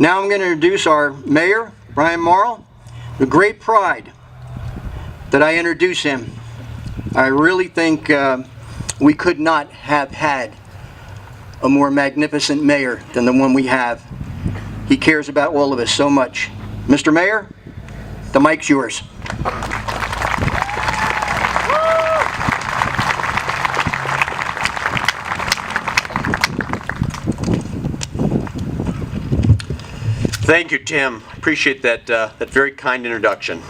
Now I'm going to introduce our mayor, Brian Marl. With great pride that I introduce him. I really think we could not have had a more magnificent mayor than the one we have. He cares about all of us so much. Mr. Mayor, the mic's yours. Thank you, Tim. Appreciate that very kind introduction.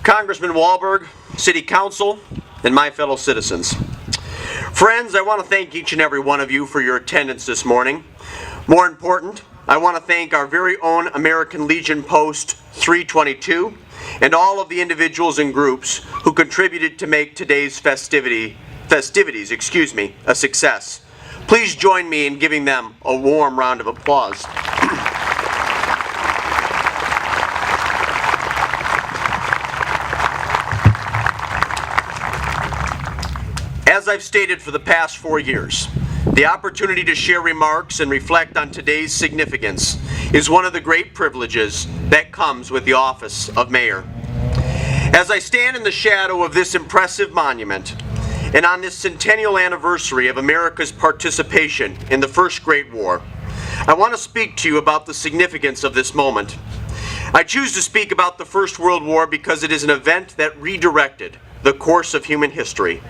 Congressman Wahlberg, City Council, and my fellow citizens. Friends, I want to thank each and every one of you for your attendance this morning. More important, I want to thank our very own American Legion Post 322 and all of the individuals and groups who contributed to make today's festivities, a success. Please join me in giving them a warm round of applause. As I've stated for the past 4 years, the opportunity to share remarks and reflect on today's significance is one of the great privileges that comes with the office of mayor. As I stand in the shadow of this impressive monument, and on this centennial anniversary of America's participation in the First Great War, I want to speak to you about the significance of this moment. I choose to speak about the First World War because it is an event that redirected the course of human history,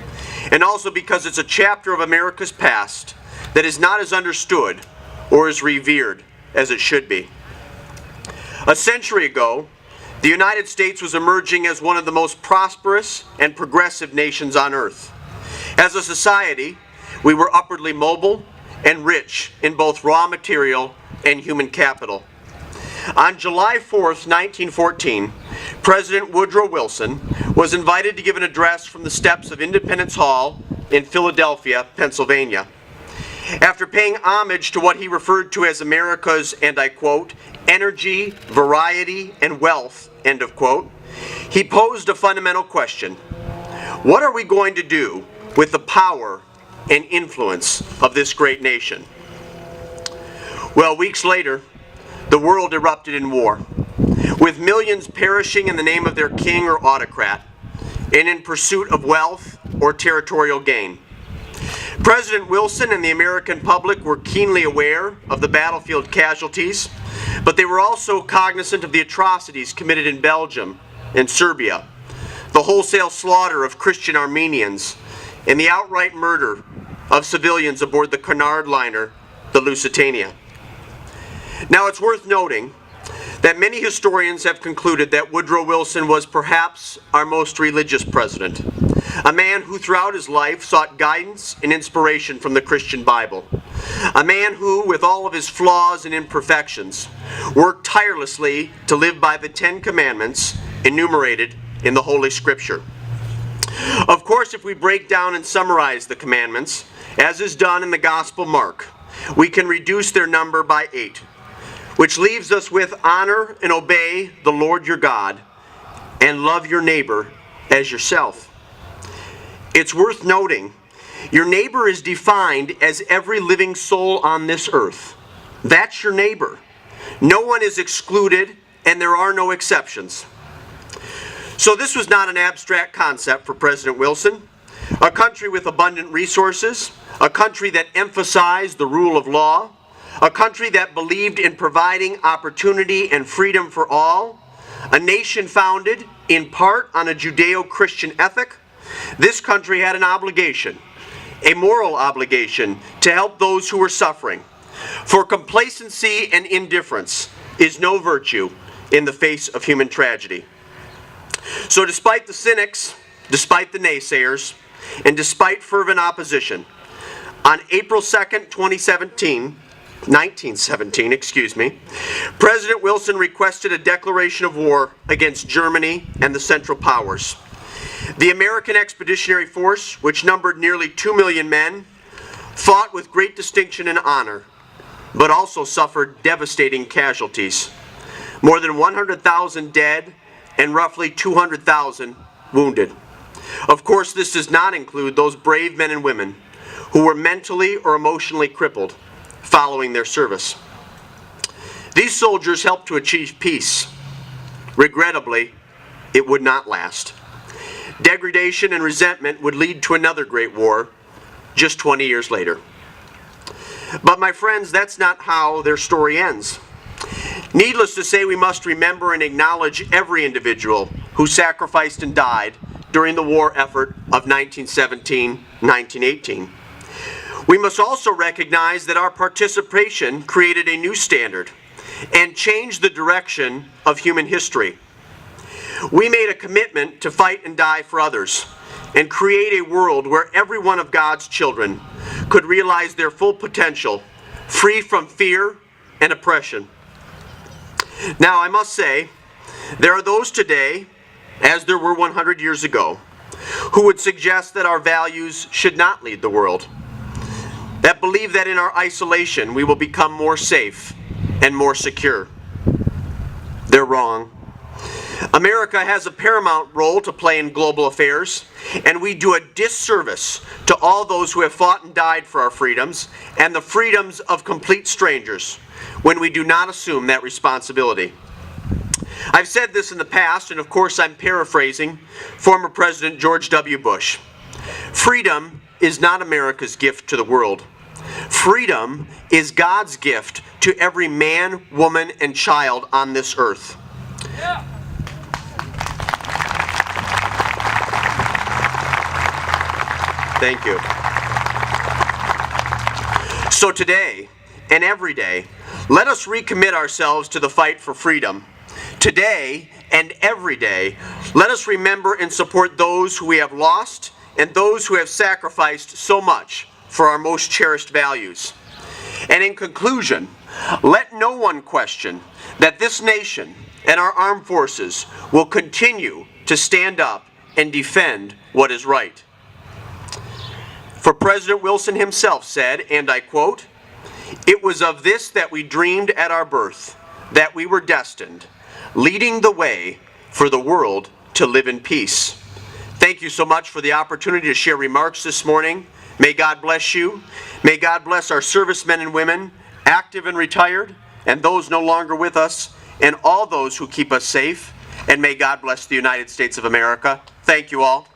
and also because it's a chapter of America's past that is not as understood or as revered as it should be. A century ago, the United States was emerging as one of the most prosperous and progressive nations on earth. As a society, we were upwardly mobile and rich in both raw material and human capital. On July 4th, 1914, President Woodrow Wilson was invited to give an address from the steps of Independence Hall in Philadelphia, Pennsylvania. After paying homage to what he referred to as America's, and I quote, energy, variety, and wealth, end of quote, he posed a fundamental question. What are we going to do with the power and influence of this great nation? Well, weeks later, the world erupted in war, with millions perishing in the name of their king or autocrat, and in pursuit of wealth or territorial gain. President Wilson and the American public were keenly aware of the battlefield casualties, but they were also cognizant of the atrocities committed in Belgium and Serbia, the wholesale slaughter of Christian Armenians, and the outright murder of civilians aboard the Cunard liner, the Lusitania. Now, it's worth noting that many historians have concluded that Woodrow Wilson was perhaps our most religious president, a man who throughout his life sought guidance and inspiration from the Christian Bible, a man who, with all of his flaws and imperfections, worked tirelessly to live by the 10 Commandments enumerated in the Holy Scripture. Of course, if we break down and summarize the commandments, as is done in the Gospel Mark, we can reduce their number by 8. Which leaves us with honor and obey the Lord your God and love your neighbor as yourself. It's worth noting, your neighbor is defined as every living soul on this earth. That's your neighbor. No one is excluded and there are no exceptions. So this was not an abstract concept for President Wilson. A country with abundant resources, a country that emphasized the rule of law, a country that believed in providing opportunity and freedom for all, a nation founded in part on a Judeo-Christian ethic. This country had an obligation, a moral obligation, to help those who were suffering. For complacency and indifference is no virtue in the face of human tragedy. So despite the cynics, despite the naysayers, and despite fervent opposition, on April 2nd, 1917, President Wilson requested a declaration of war against Germany and the Central Powers. The American Expeditionary Force, which numbered nearly 2 million men, fought with great distinction and honor, but also suffered devastating casualties. More than 100,000 dead and roughly 200,000 wounded. Of course, this does not include those brave men and women who were mentally or emotionally crippled following their service. These soldiers helped to achieve peace. Regrettably, it would not last. Degradation and resentment would lead to another great war just 20 years later. But my friends, that's not how their story ends. Needless to say, we must remember and acknowledge every individual who sacrificed and died during the war effort of 1917-1918. We must also recognize that our participation created a new standard and changed the direction of human history. We made a commitment to fight and die for others and create a world where every one of God's children could realize their full potential, free from fear and oppression. Now, I must say, there are those today, as there were 100 years ago, who would suggest that our values should not lead the world, that believe that in our isolation we will become more safe and more secure. They're wrong. America has a paramount role to play in global affairs, and we do a disservice to all those who have fought and died for our freedoms and the freedoms of complete strangers when we do not assume that responsibility. I've said this in the past, and of course I'm paraphrasing former President George W. Bush. Freedom is not America's gift to the world. Freedom is God's gift to every man, woman, and child on this earth. Yeah. Thank you. So today and every day, let us recommit ourselves to the fight for freedom. Today and every day, let us remember and support those who we have lost and those who have sacrificed so much for our most cherished values. And in conclusion, let no one question that this nation and our armed forces will continue to stand up and defend what is right. For President Wilson himself said, and I quote, "It was of this that we dreamed at our birth, that we were destined, leading the way for the world to live in peace." Thank you so much for the opportunity to share remarks this morning. May God bless you. May God bless our servicemen and women, active and retired, and those no longer with us, and all those who keep us safe. And may God bless the United States of America. Thank you all.